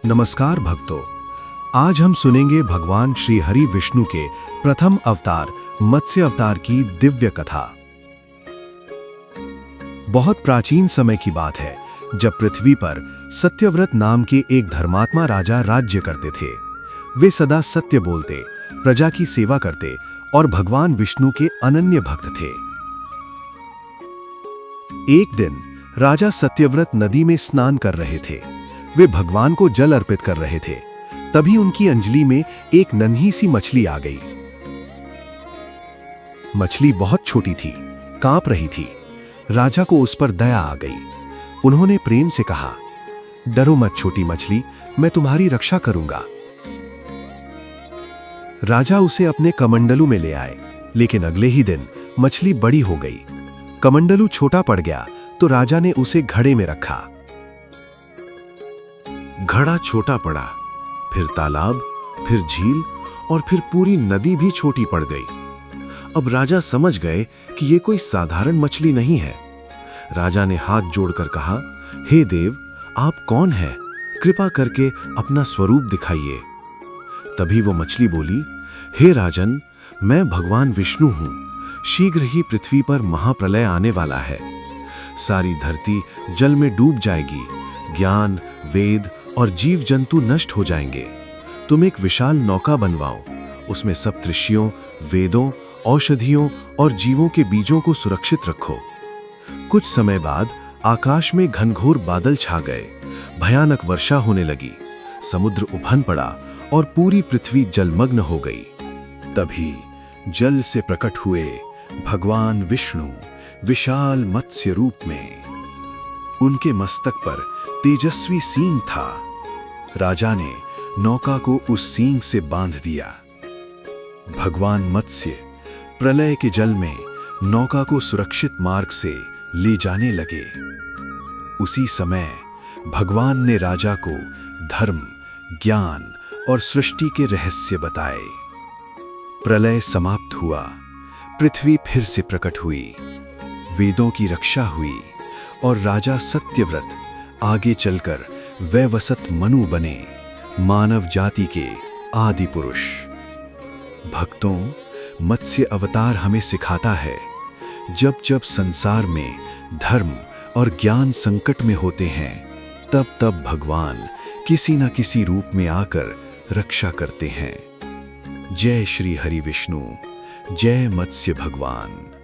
नमस्कार भक्तों, आज हम सुनेंगे भगवान श्री हरि विष्णु के प्रथम अवतार मत्स्य अवतार की दिव्य कथा। बहुत प्राचीन समय की बात है, जब पृथ्वी पर सत्यव्रत नाम के एक धर्मात्मा राजा राज्य करते थे। वे सदा सत्य बोलते, प्रजा की सेवा करते और भगवान विष्णु के अनन्य भक्त थे। एक दिन राजा सत्यव्रत नदी में स्नान कर रहे थे। वे भगवान को जल अर्पित कर रहे थे। तभी उनकी अंजलि में एक नन्ही सी मछली आ गई। मछली बहुत छोटी थी, कांप रही थी। राजा को उस पर दया आ गई। उन्होंने प्रेम से कहा, डरो मत छोटी मछली, मैं तुम्हारी रक्षा करूंगा। राजा उसे अपने कमंडलू में ले आए, लेकिन अगले ही दिन मछली बड़ी हो गई। कमंडलू छोटा पड़ गया तो राजा ने उसे घड़े में रखा। घड़ा छोटा पड़ा, फिर तालाब, फिर झील और फिर पूरी नदी भी छोटी पड़ गई। अब राजा समझ गए कि ये कोई साधारण मछली नहीं है। राजा ने हाथ जोड़कर कहा, हे देव, आप कौन हैं? कृपा करके अपना स्वरूप दिखाइए। तभी वो मछली बोली, हे राजन, मैं भगवान विष्णु हूं। शीघ्र ही पृथ्वी पर महाप्रलय आने वाला है। सारी धरती जल में डूब जाएगी। ज्ञान, वेद और जीव जंतु नष्ट हो जाएंगे। तुम एक विशाल नौका बनवाओ, उसमें सप्तऋषियों, वेदों, औषधियों और जीवों के बीजों को सुरक्षित रखो। कुछ समय बाद आकाश में घनघोर बादल छा गए। भयानक वर्षा होने लगी। समुद्र उफन पड़ा और पूरी पृथ्वी जलमग्न हो गई। तभी जल से प्रकट हुए भगवान विष्णु विशाल मत्स्य रूप में। उनके मस्तक पर तेजस्वी सींग था। राजा ने नौका को उस सींग से बांध दिया। भगवान मत्स्य प्रलय के जल में नौका को सुरक्षित मार्ग से ले जाने लगे। उसी समय भगवान ने राजा को धर्म, ज्ञान और सृष्टि के रहस्य बताए। प्रलय समाप्त हुआ, पृथ्वी फिर से प्रकट हुई, वेदों की रक्षा हुई और राजा सत्यव्रत आगे चलकर वैवसत मनु बने, मानव जाति के आदि पुरुष। भक्तों, मत्स्य अवतार हमें सिखाता है, जब जब संसार में धर्म और ज्ञान संकट में होते हैं, तब तब भगवान किसी न किसी रूप में आकर रक्षा करते हैं। जय श्री हरि विष्णु, जय मत्स्य भगवान।